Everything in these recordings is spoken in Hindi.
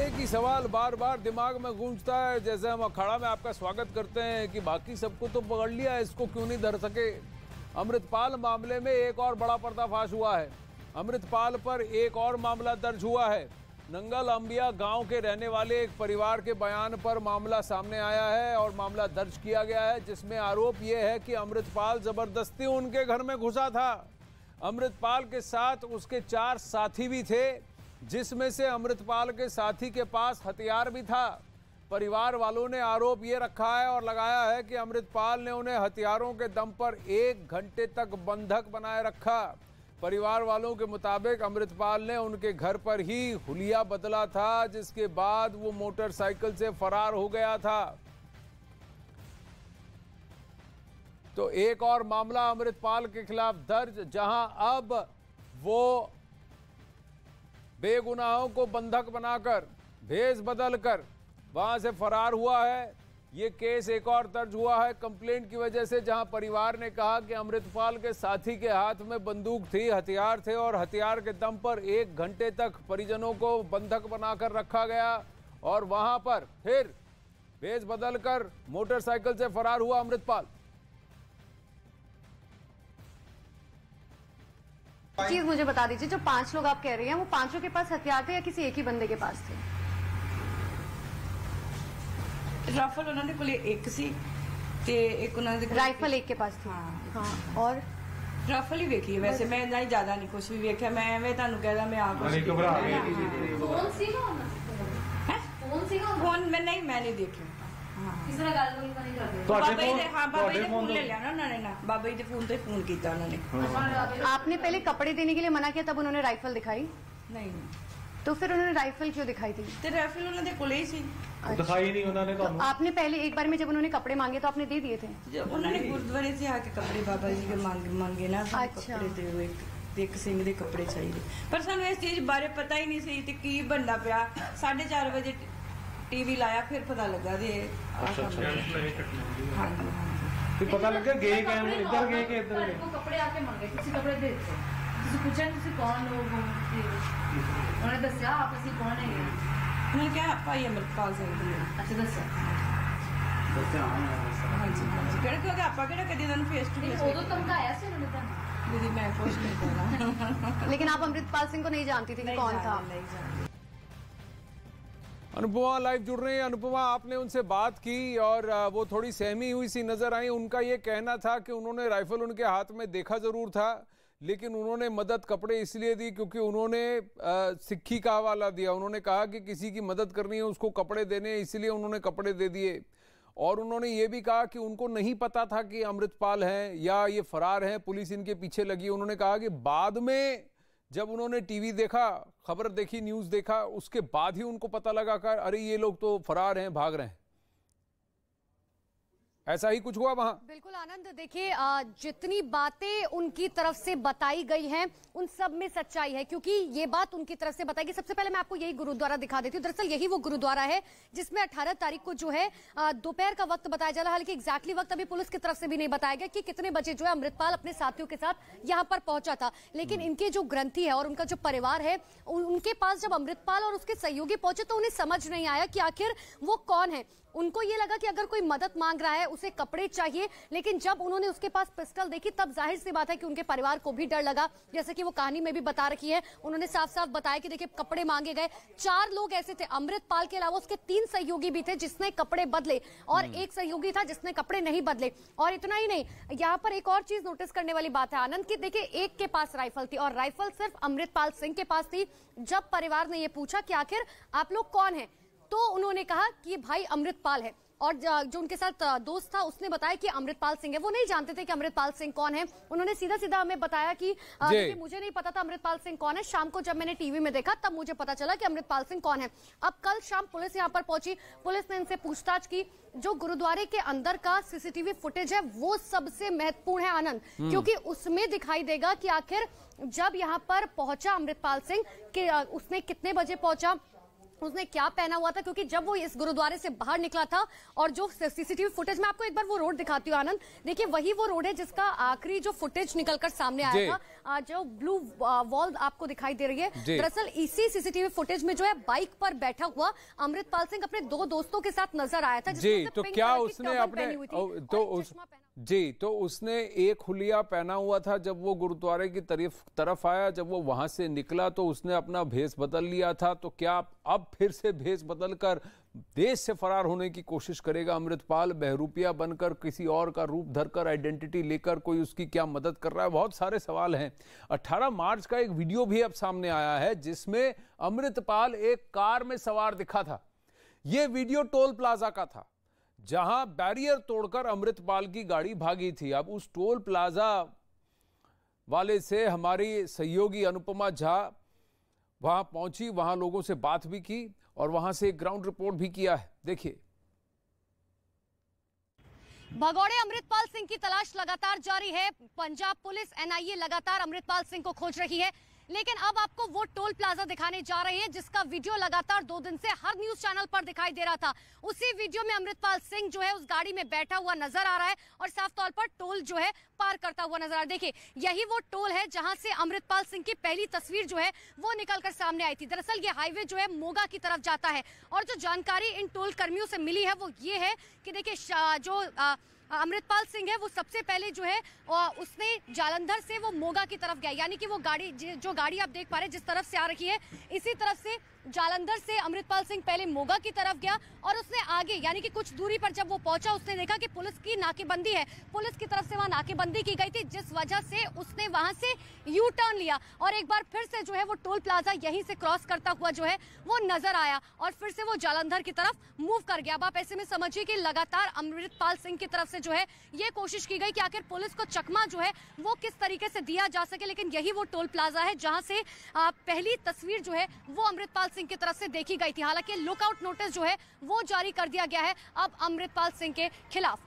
एक ही सवाल बार बार दिमाग में गूंजता है। जैसे हम अखाड़ा में आपका स्वागत करते हैं कि बाकी सबको तो पकड़ लिया, इसको क्यों नहीं धर सके। अमृतपाल मामले में एक और बड़ा पर्दाफाश हुआ है। अमृतपाल पर एक और मामला दर्ज हुआ है। नंगल अंबिया गांव के रहने वाले एक परिवार के बयान पर मामला सामने आया है और मामला दर्ज किया गया है, जिसमें आरोप यह है कि अमृतपाल जबरदस्ती उनके घर में घुसा था। अमृतपाल के साथ उसके 4 साथी भी थे, जिसमें से अमृतपाल के साथी के पास हथियार भी था। परिवार वालों ने आरोप ये रखा है और लगाया है कि अमृतपाल ने उन्हें हथियारों के दम पर 1 घंटे तक बंधक बनाए रखा। परिवार वालों के मुताबिक अमृतपाल ने उनके घर पर ही हुलिया बदला था, जिसके बाद वो मोटरसाइकिल से फरार हो गया था। तो एक और मामला अमृतपाल के खिलाफ दर्ज, जहां अब वो बेगुनाहों को बंधक बनाकर भेष बदलकर वहां से फरार हुआ है। ये केस एक और दर्ज हुआ है कंप्लेंट की वजह से, जहां परिवार ने कहा कि अमृतपाल के साथी के हाथ में बंदूक थी, हथियार थे और हथियार के दम पर 1 घंटे तक परिजनों को बंधक बनाकर रखा गया और वहां पर फिर भेष बदलकर मोटरसाइकिल से फरार हुआ अमृतपाल। चीज मुझे बता दीजिए, जो 5 लोग आप कह रहे हैं वो 5 के पास हथियार थे या किसी एक ही बंदे के पास थे? राइफल उन्होंने कोले एक सी ते एक उन्होंने राइफल एक के पास थी। हाँ। और राइफल ही वेखी है वैसे, मैं ना ज्यादा नहीं कुछ भी वेख्या। मैं एवं तुहानू कहदा मैं आप फोन में नहीं, मैं नहीं देखी। आपने पहले कपड़े देने के लिए मना किया, तब उन्होंने राइफल दिखाई नहीं? तो फिर उन्होंने राइफल क्यों दिखाई थी? तो राइफल उन्होंने कोले ही सी दिखाई नहीं उन्होंने। तो आपने पहले एक बार में जब उन्होंने कपड़े मांगे तो आपने दे दिए थे? जब उन्होंने गुरुद्वारे से आके कपड़े बाबा जी के मांगे ना, कपड़े दे एक सिंह के कपड़े चाहिए। पर सानू इस चीज बारे पता ही नहीं सी कि बनना पिया। 4:30 बजे टीवी लाया, फिर पता लगा दे। फिर पता लगा गए कैम इधर गए के इधर गए। वो कपड़े आके मांगे, किसी कपड़े दे दो। किसी पूछा किसी कौन लोग हो, उन्होंने दसिया आप असि कौन है? उन्होंने क्या भाई अमृतपाल सिंह जी। अच्छा दसिया। हाँ जी हाँ जी। क्योंकि आप कभी फेस टू फेस उदो धमकाया से उन्होंने दीदी, मैं कुछ नहीं करना। लेकिन आप अमृतपाल सिंह को नहीं जानती थी कि कौन था? नहीं जानती। अनुपमा लाइव जुड़ रही है। अनुपमा, आपने उनसे बात की और वो थोड़ी सहमी हुई सी नजर आई। उनका ये कहना था कि उन्होंने राइफल उनके हाथ में देखा जरूर था, लेकिन उन्होंने मदद कपड़े इसलिए दी क्योंकि उन्होंने सिक्खी का हवाला दिया। उन्होंने कहा कि किसी की मदद करनी है उसको कपड़े देने, इसलिए उन्होंने कपड़े दे दिए। और उन्होंने ये भी कहा कि उनको नहीं पता था कि अमृतपाल हैं या ये फरार हैं, पुलिस इनके पीछे लगी। उन्होंने कहा कि बाद में जब उन्होंने टीवी देखा, खबर देखी, न्यूज़ देखा, उसके बाद ही उनको पता लगा कि अरे ये लोग तो फरार हैं, भाग रहे हैं। ऐसा ही कुछ हुआ वहां? बिल्कुल आनंद, देखिए जितनी बातें उनकी तरफ से बताई गई हैं उन सब में सच्चाई है, क्योंकि ये बात उनकी तरफ से बताई गई। सबसे पहले मैं आपको यही गुरुद्वारा दिखा देती हूँ। दरअसल यही वो गुरुद्वारा है जिसमें 18 तारीख को जो है दोपहर का वक्त बताया जा रहा है। हालांकि एग्जैक्टली वक्त अभी पुलिस की तरफ से भी नहीं बताया गया कि कितने बजे जो है अमृतपाल अपने साथियों के साथ यहाँ पर पहुंचा था। लेकिन इनके जो ग्रंथी है और उनका जो परिवार है, उनके पास जब अमृतपाल और उसके सहयोगी पहुंचे तो उन्हें समझ नहीं आया कि आखिर वो कौन है। उनको ये लगा कि अगर कोई मदद मांग रहा है उसे कपड़े चाहिए, लेकिन जब उन्होंने उसके पास पिस्टल देखी तब जाहिर सी बात है कि उनके परिवार को भी डर लगा। जैसे कि वो कहानी में भी बता रखी है, उन्होंने साफ साफ बताया कि देखिए कपड़े मांगे गए। 4 लोग ऐसे थे, अमृतपाल के अलावा उसके 3 सहयोगी भी थे जिसने कपड़े बदले और एक सहयोगी था जिसने कपड़े नहीं बदले। और इतना ही नहीं, यहाँ पर एक और चीज नोटिस करने वाली बात है आनंद की, देखिए एक के पास राइफल थी और राइफल सिर्फ अमृतपाल सिंह के पास थी। जब परिवार ने यह पूछा कि आखिर आप लोग कौन हैं, तो उन्होंने कहा कि भाई अमृतपाल है। और जो उनके साथ दोस्त था उसने बताया कि अमृतपाल सिंह है। वो नहीं जानते थे कि अमृतपाल सिंह कौन है। उन्होंने सीधा सीधा हमें बताया कि मुझे नहीं पता था अमृतपाल सिंह कौन है। शाम को जब मैंने टीवी में देखा तब मुझे पता चला कि अमृतपाल सिंह कौन है। अब कल शाम पुलिस यहाँ पर पहुंची, पुलिस ने इनसे पूछताछ की। जो गुरुद्वारे के अंदर का सीसीटीवी फुटेज है वो सबसे महत्वपूर्ण है आनंद, क्योंकि उसमें दिखाई देगा कि आखिर जब यहाँ पर पहुंचा अमृतपाल सिंह कि उसने कितने बजे पहुंचा, उसने क्या पहना हुआ था, क्योंकि जब वो इस गुरुद्वारे से बाहर निकला था और जो सीसीटीवी फुटेज में आपको एक बार वो रोड दिखाती हूँ आनंद, देखिए वही वो रोड है जिसका आखिरी जो फुटेज निकलकर सामने आया था, जो ब्लू वॉल आपको दिखाई दे रही है। दरअसल इसी सीसीटीवी फुटेज में जो है बाइक पर बैठा हुआ अमृतपाल सिंह अपने 2 दोस्तों के साथ नजर आया था। जी, तो क्या उसने अपने तो उसने एक हुलिया पहना हुआ था जब वो गुरुद्वारे की तरफ आया, जब वो वहां से निकला तो उसने अपना भेष बदल लिया था। तो क्या अब फिर से भेष बदलकर देश से फरार होने की कोशिश करेगा अमृतपाल? बहरूपिया बनकर, किसी और का रूप धरकर, आइडेंटिटी लेकर कोई उसकी क्या मदद कर रहा है? बहुत सारे सवाल हैं। 18 मार्च का एक वीडियो भी अब सामने आया है जिसमें अमृतपाल एक कार में सवार दिखा था। यह वीडियो टोल प्लाजा का था जहां बैरियर तोड़कर अमृतपाल की गाड़ी भागी थी। अब उस टोल प्लाजा वाले से हमारी सहयोगी अनुपमा झा वहां पहुंची, वहां लोगों से बात भी की और वहां से एक ग्राउंड रिपोर्ट भी किया है। देखिए। भगौड़े अमृतपाल सिंह की तलाश लगातार जारी है। पंजाब पुलिस एनआईए लगातार अमृतपाल सिंह को खोज रही है, लेकिन अब आपको वो टोल प्लाजा दिखाने जा रहे हैं जिसका वीडियो लगातार 2 दिन से हर न्यूज चैनल पर दिखाई दे रहा था। उसी वीडियो में अमृतपाल सिंह जो है उस गाड़ी में बैठा हुआ नजर आ रहा है और साफ तौर पर टोल जो है पार करता हुआ नजर आ रहा है। देखिए, यही वो टोल है जहां से अमृतपाल सिंह की पहली तस्वीर जो है वो निकलकर सामने आई थी। दरअसल ये हाईवे जो है मोगा की तरफ जाता है और जो जानकारी इन टोल कर्मियों से मिली है वो ये है कि देखिए जो अमृतपाल सिंह है वो सबसे पहले जो है उसने जालंधर से वो मोगा की तरफ गया, यानी कि वो गाड़ी जो गाड़ी आप देख पा रहे हैं जिस तरफ से आ रही है, इसी तरफ से जालंधर से अमृतपाल सिंह पहले मोगा की तरफ गया और उसने आगे यानी कि कुछ दूरी पर जब वो पहुंचा उसने देखा कि पुलिस की नाकेबंदी है, पुलिस की तरफ से वहां नाकेबंदी की गई थी, जिस वजह से उसने वहां से यू टर्न लिया और एक बार फिर से जो है वो टोल प्लाजा यहीं से क्रॉस करता हुआ जो है वो नजर आया और फिर से वो जालंधर की तरफ मूव कर गया। अब आप ऐसे में समझिए कि लगातार अमृतपाल सिंह की तरफ से जो है ये कोशिश की गई कि आखिर पुलिस को चकमा जो है वो किस तरीके से दिया जा सके, लेकिन यही वो टोल प्लाजा है जहां से पहली तस्वीर जो है वो अमृतपाल सिंह की तरफ से देखी गई थी। हालांकि लुकआउट नोटिस जो है वो जारी कर दिया गया है अब अमृतपाल सिंह के खिलाफ।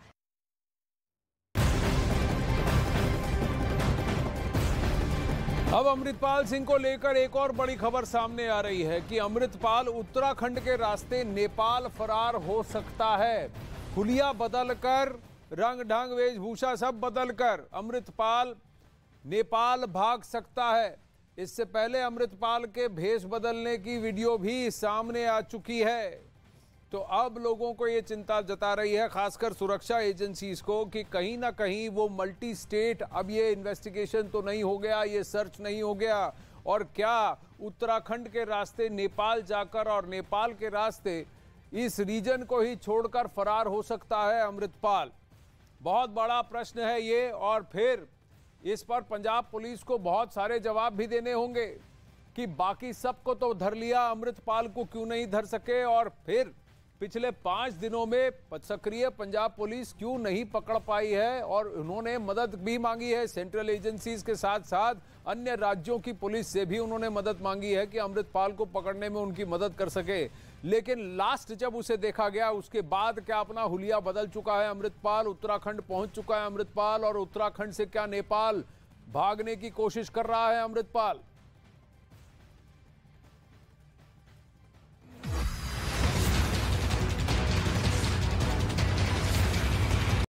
अब अमृतपाल सिंह को लेकर एक और बड़ी खबर सामने आ रही है कि अमृतपाल उत्तराखंड के रास्ते नेपाल फरार हो सकता है। हुलिया बदलकर, रंग ढंग, वेशभूषा सब बदलकर अमृतपाल नेपाल भाग सकता है। इससे पहले अमृतपाल के भेष बदलने की वीडियो भी सामने आ चुकी है। तो अब लोगों को ये चिंता जता रही है, खासकर सुरक्षा एजेंसीज को, कि कहीं ना कहीं वो मल्टी स्टेट अब ये इन्वेस्टिगेशन तो नहीं हो गया, ये सर्च नहीं हो गया, और क्या उत्तराखंड के रास्ते नेपाल जाकर और नेपाल के रास्ते इस रीजन को ही छोड़कर फरार हो सकता है अमृतपाल? बहुत बड़ा प्रश्न है ये, और फिर इस पर पंजाब पुलिस को बहुत सारे जवाब भी देने होंगे कि बाकी सबको तो धर लिया, अमृतपाल को क्यों नहीं धर सके, और फिर पिछले 5 दिनों में सक्रिय पंजाब पुलिस क्यों नहीं पकड़ पाई है। और उन्होंने मदद भी मांगी है सेंट्रल एजेंसीज के साथ साथ अन्य राज्यों की पुलिस से भी उन्होंने मदद मांगी है कि अमृतपाल को पकड़ने में उनकी मदद कर सके। लेकिन लास्ट जब उसे देखा गया उसके बाद क्या अपना हुलिया बदल चुका है अमृतपाल? उत्तराखंड पहुंच चुका है अमृतपाल, और उत्तराखंड से क्या नेपाल भागने की कोशिश कर रहा है अमृतपाल?